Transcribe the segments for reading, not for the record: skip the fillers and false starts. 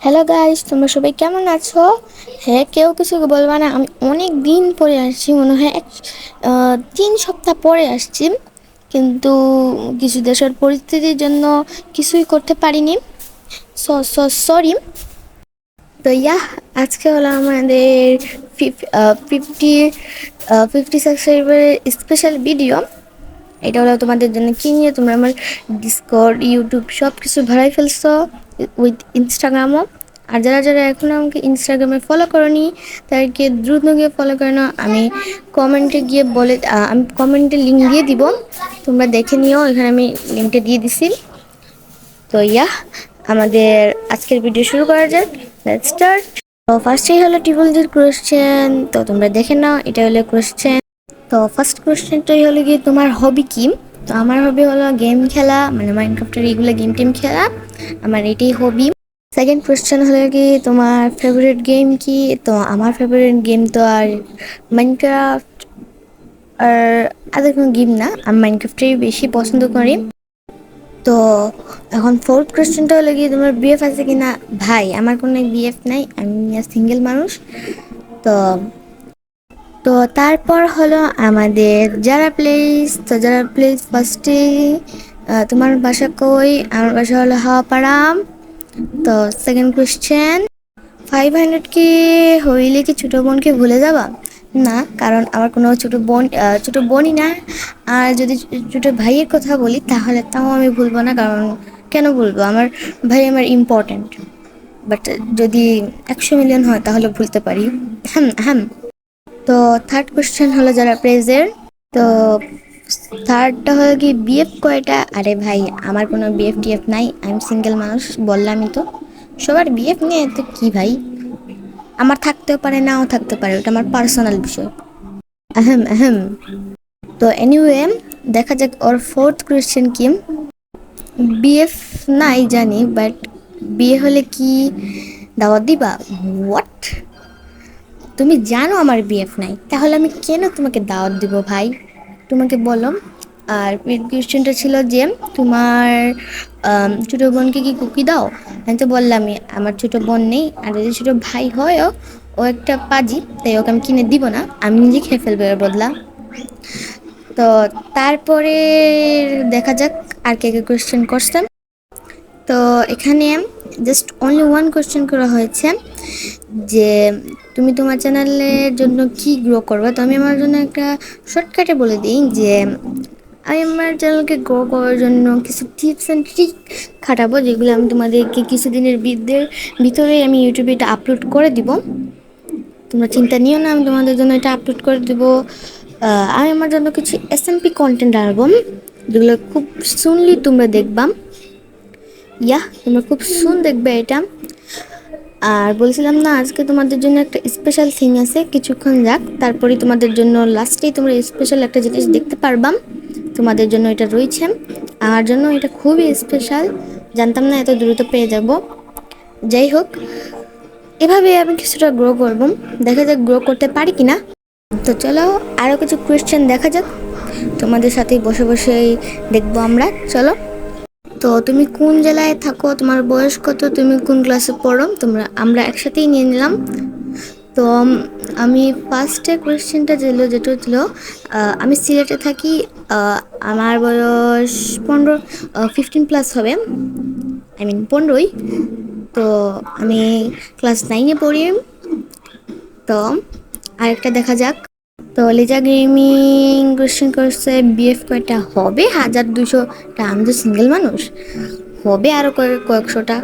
Hello guys, তোমরা সবাই কেমন আছো? হ্যাঁ, কেউ কিছু বলবা না। আমি অনেক দিন পরে আসছি, মনে হয় 3 সপ্তাহ পরে আসছি, কিন্তু কিছু দেশের পরিস্থিতির জন্য কিছুই করতে পারিনি। সরি। তো আজকে হলো আমাদের 50 সাবস্ক্রাইবারের স্পেশাল ভিডিও। এটা হলো তোমাদের জন্য কি নিয়ে, তোমরা আমার ডিসকর্ড, ইউটিউব সব কিছু ভরাই ফেলছো, উইথ ইনস্টাগ্রামও। আর যারা যারা এখন আমাকে ইনস্টাগ্রামে ফলো করনি, তাদেরকে দ্রুত গিয়ে ফলো করে নাও। আমি কমেন্টে লিঙ্ক দিয়ে দিব, তোমরা দেখে নিও। এখানে আমি লিঙ্কটা দিয়ে দিছি। তো আমাদের আজকের ভিডিও শুরু করা যাক। Let's start. তো ফার্স্টেই হলো ট্রিপলজির কোয়েশ্চেন, তো তোমরা দেখে নাও। এটা হলো কোয়েশ্চেন। তো ফার্স্ট কোয়েশ্চেনটাই হলো গিয়ে, তোমার হবি কি? তো আমার হবি হলো গেম খেলা, মানে মাইনক্রাফটের এইগুলো গেম টেম খেলা, আমার এটাই হবি। সেকেন্ড কোয়েশ্চেন হলো কি, তোমার ফেভারিট গেম কি? তো আমার ফেভারিট গেম তো আর মাইনক্রাফট আর আদার কোনো গেম না, আমি মাইনক্রাফটটাই বেশি পছন্দ করি। তো এখন ফোর্থ কোয়েশ্চেনটা হলো কি, তোমার বিএফ আছে কি না? ভাই, আমার কোনো বিএফ নাই, আমি সিঙ্গেল মানুষ। তো তো তারপর হলো আমাদের যারা প্লেস ফার্স্টে। তোমার বাসা কই? আমার বাসা হলো হাওয়াপাড়া। তো সেকেন্ড কোয়েশ্চেন, 500 হইলে কি ছোটো বোনকে ভুলে যাবা? না, কারণ আমার কোনো ছোটো বোনই না। আর যদি ছোটো ভাইয়ের কথা বলি, তাও আমি ভুলবো না, কারণ কেন ভুলবো? আমার ভাই আমার ইম্পর্ট্যান্ট। বাট যদি 100 মিলিয়ন হয় তাহলে ভুলতে পারি। হ্যাঁ হ্যাঁ। তো থার্ড কোয়েশ্চেন হলো যারা প্রেজের। তো থার্ডটা হলো কি, বিএফ কয়টা? আরে ভাই, আমার কোনো বিএফ টিএফ নাই, আমি সিঙ্গেল মানুষ, বললামই তো। সবার বিএফ নিয়ে তো কি ভাই, আমার থাকতেও পারে, নাও থাকতে পারে, ওটা আমার পার্সোনাল বিষয়। আহম আহম। তো এনিওয়ে, দেখা যাক ওর ফোর্থ কোয়েশ্চেন কি। বিএফ নাই জানি, বাট বিয়ে হলে কি দাওয়াত দিবা? হোয়াট? তুমি জানো আমার বিএফ নাই, তাহলে আমি কেন তোমাকে দাওয়াত দিব ভাই? তোমাকে বলো। আর কোয়েশ্চেনটা ছিল যে, তোমার ছোটো বোনকে কি কুকি দাও? আমি তো বললামই আমার ছোটো বোন নেই, আর যদি ছোটো ভাই হয়ও, ও একটা পাজি, তাই ওকে আমি কিনে দিব না, আমি নিজে খেয়ে ফেলবো এর বদলা। তো তারপরে দেখা যাক আর কে কে কোয়েশ্চেন করছেন। তো এখানে জাস্ট অনলি ওয়ান কোয়েশ্চেন করা হয়েছে যে, তুমি তোমার চ্যানেলের জন্য কি গ্রো করবে? তো আমি আমার জন্য একটা শর্টকাটে বলে দিই যে, আমি আমার চ্যানেলকে গ্রো করার জন্য কিছু টিপস অ্যান্ড ট্রিক খাটাবো, যেগুলো আমি তোমাদেরকে কিছুদিনের ভিতরেই আমি ইউটিউবে এটা আপলোড করে দিব। তোমরা চিন্তা নিও না, আমি তোমাদের জন্য এটা আপলোড করে দেবো। আমি আমার জন্য কিছু এসএমপি কন্টেন্ট আনবো, যেগুলো খুব সুনলি তোমরা দেখবা। তোমরা খুব সুন দেখবে এটা। আর বলছিলাম না, আজকে তোমাদের জন্য একটা স্পেশাল থিং আছে, কিছুক্ষণ যাক, তারপরে তোমাদের জন্য লাস্টেই তোমরা স্পেশাল একটা জিনিস দেখতে পারবাম। তোমাদের জন্য এটা রয়েছে, আমার জন্য এটা খুবই স্পেশাল। জানতাম না এত দ্রুত পেয়ে যাব। যাই হোক, এভাবে আমি কিছুটা গ্রো করব, দেখা যাক গ্রো করতে পারি কিনা। তো চলো, আরও কিছু কোয়েশ্চেন দেখা যাক, তোমাদের সাথেই বসে বসেই দেখবো আমরা। চলো। তো তুমি কোন জেলায় থাকো? তোমার বয়স কত? তুমি কোন ক্লাসে পড়ো? আমরা একসাথেই নিয়ে নিলাম। তো আমি ফার্স্টে কোয়েশ্চেনটা যেটা ছিল, আমি সিলেটে থাকি। আমার বয়স 15 হবে, 15ই। তো আমি ক্লাস 9-এ পড়ি। তো আরেকটা দেখা যাক। তো লিজা গেমিং কোয়েশ্চেন করছে, বিএফ কয়টা হবে? 1200টা। আমি তো সিঙ্গেল মানুষ, হবে আরও কয়েকশোটা।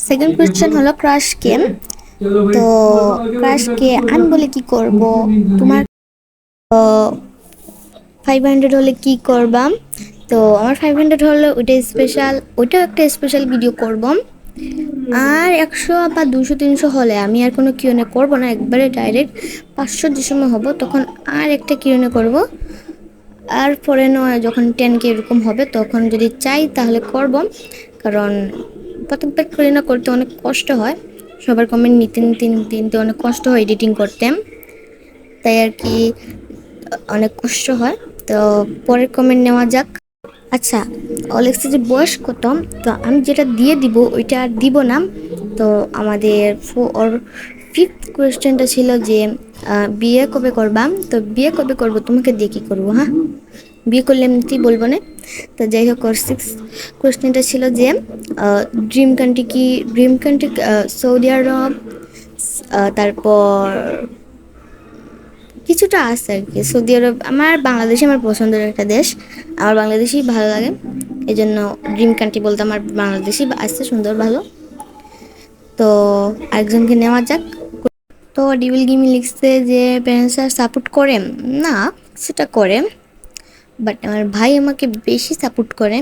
সেকেন্ড কোয়েশ্চেন হলো ক্রাশ গেম। তো ক্রাশকে আমি বলে কি করব? তোমার 500 হলে কি করবা? তো আমার 500 হলে ওইটাও একটা স্পেশাল ভিডিও করব। আর 100 বা 200 300 হলে আমি আর কোনো কিউএনএ করবো না, একবারে ডাইরেক্ট 500 যে সময় হবো তখন আর একটা কিউএনএ করব। আর পরে নয়, যখন 10K এরকম হবে তখন যদি চাই তাহলে করব, কারণ প্রত্যেকবার কিউএনএ করতে অনেক কষ্ট হয়, সবার কমেন্ট নিতে নিতে নিতে নিতে অনেক কষ্ট হয় এডিটিং করতে, তাই আর কি অনেক কষ্ট হয়। তো পরের কমেন্ট নেওয়া যাক। আচ্ছা, অলেক্সের যে বয়স কত, তো আমি যেটা দিয়ে দিব ওইটা আর দিব না। তো আমাদের ওর ফিফথ কোয়েশ্চেনটা ছিল যে বিয়ে কবে করবা। তো বিয়ে কবে করব, তোমাকে দিয়ে কী করবো? হ্যাঁ, বিয়ে করলে এমনিতেই বলবো না। তো যাই হোক, ওর সিক্স কোয়েশ্চেনটা ছিল যে ড্রিম কান্ট্রি কি, ড্রিম কান্ট্রি সৌদি আরব, তারপর কিছুটা আছে আর কি। সৌদি আরব, আমার বাংলাদেশই আমার পছন্দের একটা দেশ, আমার বাংলাদেশই ভালো লাগে। এই জন্য ড্রিম কান্ট্রি বলতে আমার বাংলাদেশই আসছে সুন্দর ভালো। তো আরেকজনকে নেওয়া যাক। তো ডিভিল গিমি লিখছে যে প্যারেন্টসরা সাপোর্ট করে না, সেটা করে, বাট আমার ভাই আমাকে বেশি সাপোর্ট করে।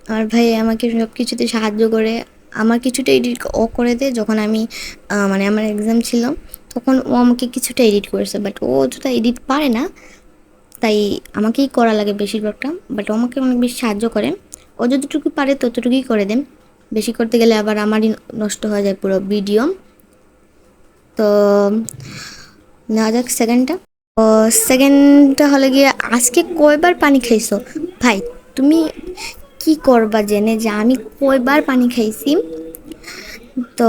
আমার ভাই আমাকে সব কিছুতে সাহায্য করে। আমার কিছুটা এডিট ও করে দেয় যখন আমি মানে আমার এক্সাম ছিল, তখন ও আমাকে কিছুটা এডিট করেছে, বাট ও অতটা এডিট পারে না, তাই আমাকেই করা লাগে বেশিরভাগটা। বাট ও আমাকে অনেক বেশি সাহায্য করে। ও যতটুকু পারে ততটুকুই করে দেন, বেশি করতে গেলে আবার আমারই নষ্ট হয়ে যায় পুরো ভিডিও। তো নেওয়া যাক সেকেন্ডটা। ও সেকেন্ডটা হলে গিয়ে আজকে কয়বার পানি খাইছো? ভাই, তুমি কি করবা জেনে যে আমি কয়বার পানি খাইছি? তো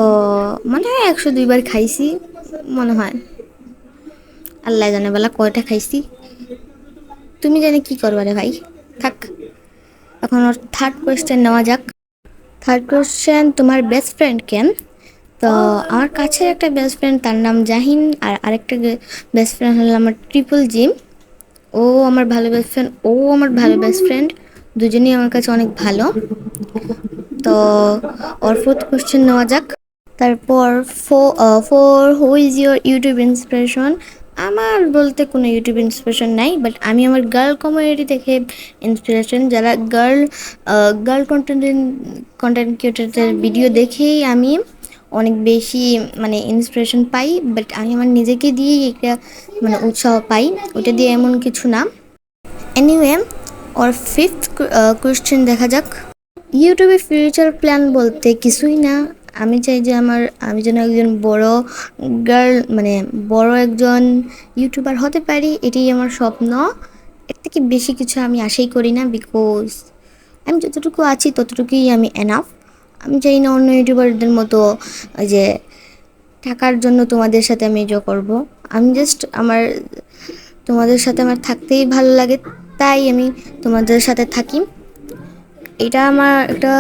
মনে হয় 102বার খাইছি মনে হয়, আল্লাহ জানে বেলা কয়টা খাইছি। তুমি জানে কি করবা রে ভাই, থাক। এখন ওর থার্ড কোয়েশ্চেন নেওয়া যাক। থার্ড কোয়েশ্চেন, তোমার বেস্ট ফ্রেন্ড কেন? তো আমার কাছের একটা বেস্ট ফ্রেন্ড, তার নাম জাহিন, আর আরেকটা বেস্ট ফ্রেন্ড হলো আমার ট্রিপল জিম। ও আমার ভালো বেস্ট ফ্রেন্ড, ও আমার ভালো বেস্ট ফ্রেন্ড, দুজনেই আমার কাছে অনেক ভালো। তো ওর ফোর্থ কোয়েশ্চেন নেওয়া যাক। তারপর for who is your YouTube inspiration? আমার বলতে কোনো ইউটিউব ইন্সপিরেশন নাই, বাট আমি আমার গার্ল কমিউনিটি থেকে ইন্সপিরেশন, যারা গার্ল কন্টেন্ট ক্রিয়েটরদের ভিডিও দেখেই আমি অনেক বেশি মানে ইন্সপিরেশন পাই। বাট আমি আমার নিজেকে দিয়েই একটা মানে উৎসাহ পাই, ওটা দিয়ে এমন কিছু না। এনিওয়ে, ওর ফিফথ কোয়েশ্চেন দেখা যাক। ইউটিউবে ফিউচার প্ল্যান বলতে কিছুই না। আমি চাই যে আমি যেন একজন বড় গার্ল, মানে বড় একজন ইউটিউবার হতে পারি, এটাই আমার স্বপ্ন। এর থেকে বেশি কিছু আমি আশাই করি না, বিকজ আমি যতটুকু আছি ততটুকুই আমি এনাফ। আমি চাই না অন্য ইউটিউবারদের মতো ওই যে টাকার জন্য তোমাদের সাথে আমি করব। আমি জাস্ট তোমাদের সাথে আমার থাকতেই ভালো লাগে, তাই আমি তোমাদের সাথে থাকি। এটা আমার একটা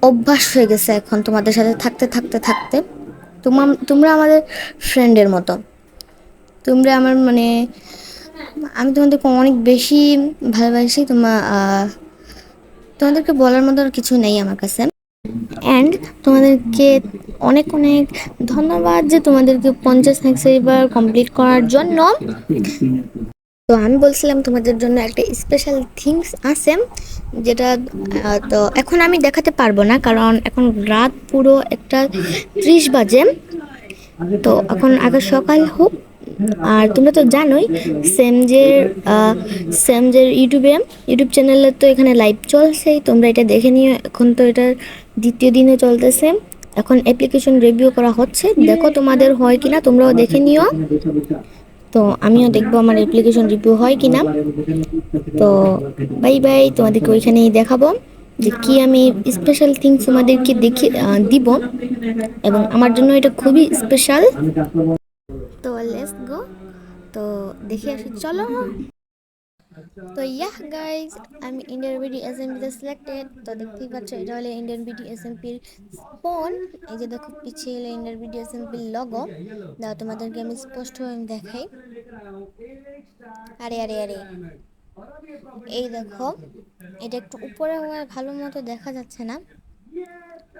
অভ্যাস হয়ে গেছে এখন, তোমাদের সাথে থাকতে থাকতে থাকতে। তোমরা আমাদের ফ্রেন্ডের মতো, তোমরা আমার মানে আমি তোমাদেরকে অনেক বেশি ভালোবাসি। তোমাদেরকে বলার মতো আর কিছু নেই আমার কাছে। অ্যান্ড তোমাদেরকে অনেক অনেক ধন্যবাদ যে তোমাদেরকে 50 সাবস্ক্রাইবার কমপ্লিট করার জন্য। তো আমি বলছিলাম তোমাদের জন্য একটা স্পেশাল থিংস আছে, যেটা তো এখন আমি দেখাতে পারবো না, কারণ এখন রাত পুরো 1:30 বাজে। তো এখন আগে সকাল হোক। আর তোমরা তো জানোই সেমজের ইউটিউব চ্যানেলে তো এখানে লাইভ চলছেই, তোমরা এটা দেখে নিও। এখন তো এটার দ্বিতীয় দিনে চলতেছে, এখন অ্যাপ্লিকেশন রিভিউ করা হচ্ছে, দেখো তোমাদের হয় কিনা, তোমরাও দেখে নিও। তো আমিও দেখবো আমার অ্যাপ্লিকেশন রিভিউ হয় কিনা। তো বাই বাই, তোমাদেরকে ওইখানেই দেখাবো যে কি আমি স্পেশাল থিংস তোমাদেরকে দেখে দিব, এবং আমার জন্য এটা খুবই স্পেশাল। তো লেটস গো, তো দেখে আসি, চলো। তো গাইজ, আমি ইন্ডিয়ান বিডি এসএমপিতে সিলেক্টেড। তো দেখতেই পাচ্ছ এটা হলো ইন্ডিয়ান বিডি এসএমপির ফোন। এই যে দেখো পিছিয়ে হলো ইন্ডিয়ান বিডি এসএমপির লগো। দাও তোমাদেরকে আমি স্পষ্ট আমি দেখাই। আরে আরে আরে, এই দেখো, এটা একটু উপরে হওয়ায় ভালো মতো দেখা যাচ্ছে না।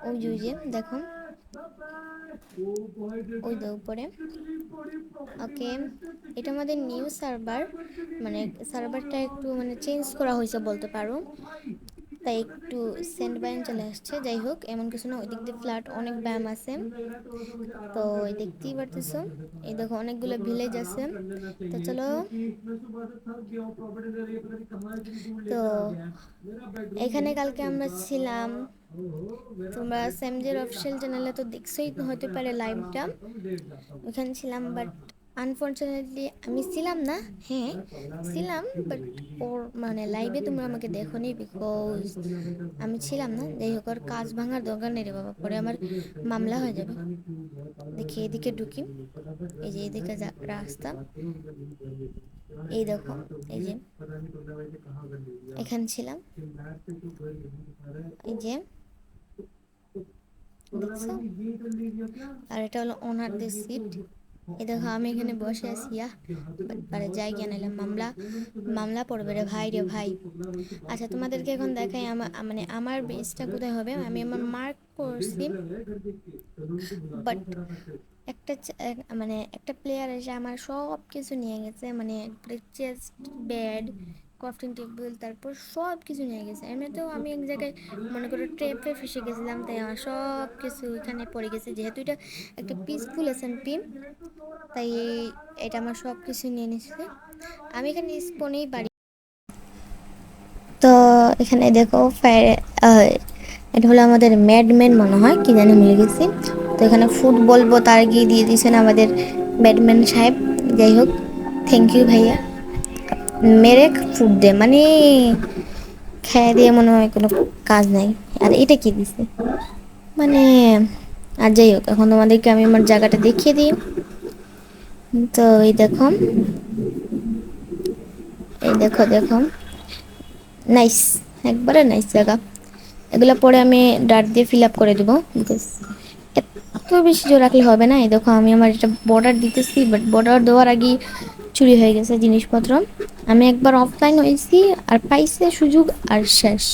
ওই যে দেখো, ওই যে উপরে। ওকে, এটা আমাদের নিউ সার্ভার, মানে সার্ভারটা একটু মানে চেঞ্জ করা হয়েছে বলতে পারো, তাই একটু সেন্ড ব্যায়াম চলে আসছে। যাই হোক, এমন কিছু না, ওই দিক দিয়ে ফ্ল্যাট অনেক ব্যায়াম আছে। তো দেখতেই পারতেছো, এই দেখো অনেকগুলো ভিলেজ আছে। তো চলো, তো এখানে কালকে আমরা ছিলাম। তোমরা সেমজের অফিসিয়াল চ্যানেলে তো দেখছোই হতে পারে লাইভটা, ওখানে ছিলাম। বাট আনফর্চুনেটলি আমি ছিলাম না, হ্যাঁ ছিলাম, বাট ওর মানে লাইভে তোমরা আমাকে দেখোনি বিকজ আমি ছিলাম না। যাই হোক, ওর কাজ ভাঙার দরকার নেই রে বাবা, পরে আমার মামলা হয়ে যাবে। দেখি এদিকে ঢুকি, এই যে এদিকে রাস্তা, এই দেখো, এই যে এখানে ছিলাম, এই যে দেখছো, আর এটা হলো ওনারদের সিট। এই দেখো আমি এখানে বসে আছি, বারে যাই গিয়ে নিলাম, মামলা মামলা পড়বে রে ভাই, রে ভাই। আচ্ছা তোমাদেরকে এখন দেখাই আমার মানে আমার বেসটা কোথায় হবে। আমি আমার মার্ক করছি, বাট মানে একটা প্লেয়ার এসে আমার সব কিছু নিয়ে গেছে, মানে চেস্ট, বেড, ক্রাফটিং টেবিল, তারপর সব কিছু নিয়ে গেছে। এমনিতেও আমি এক জায়গায় মনে করো ট্রেপে ফেসে গেছিলাম, তাই আমার সব কিছু এখানে পড়ে গেছে। যেহেতু এটা একটা পিসফুল এসএমপি, তাই এটা আমার সব কিছু নিয়ে নিচ্ছে। আমি এখানে স্পনেই বাড়ি। তো এখানে দেখো এটা হলো আমাদের ম্যাডম্যান মনে হয়, কি জানি মিলে গেছি। তো এখানে ফুটবল তার গিয়ে দিয়ে দিয়েছেন আমাদের ব্যাটম্যান সাহেব। যাই হোক, থ্যাংক ইউ ভাইয়া, মেরে ফুট দে মানে খেয়ে দিয়ে মনে হয় কোনো কাজ নাই। আর এটা কি দিছে মানে, আর যাই হোক, এখন তোমাদেরকে আমি আমার জায়গাটা দেখিয়ে দিই। তো এই দেখো, এই দেখো দেখো, নাইস, একবারে নাইস জায়গা। এগুলো পরে আমি ডাট দিয়ে ফিল আপ করে দেবো, বিকজ এত বেশি জোর রাখলে হবে না। এই দেখো আমি আমার এটা বর্ডার দিতেছি, বাট বর্ডার দেওয়ার আগেই চুরি হয়ে গেছে জিনিসপত্র। আমি একবার অফলাইন হয়েছি আর পাইছে সুযোগ, আর শেষ।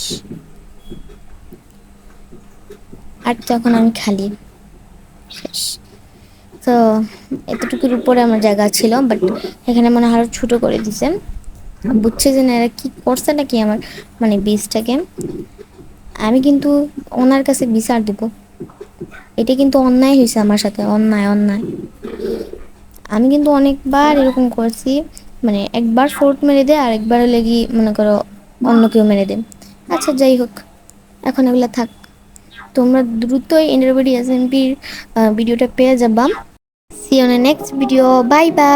আর তখন আমি খালি শেষ। তো এতটুকুর উপরে আমার জায়গা ছিল, বাট এখানে মনে হয় আরো ছোটো করে দিছে। বুঝছে যে না এরা কি করছে নাকি আমার মানে বীজটাকে। আমি কিন্তু ওনার কাছে বিচার দেব, এটা কিন্তু অন্যায় হয়েছে আমার সাথে, অন্যায় অন্যায়। আমি কিন্তু অনেকবার এরকম করছি, মানে একবার ফোর্ট মেরে দেয়, আর একবার লেগে মনে করো অন্য কেউ মেরে দেয়। আচ্ছা যাই হোক, এখন এগুলো থাক। তোমরা দ্রুতই এনডারবডি এসএমপির ভিডিওটা পেয়ে যাবা। See on next video, bye by.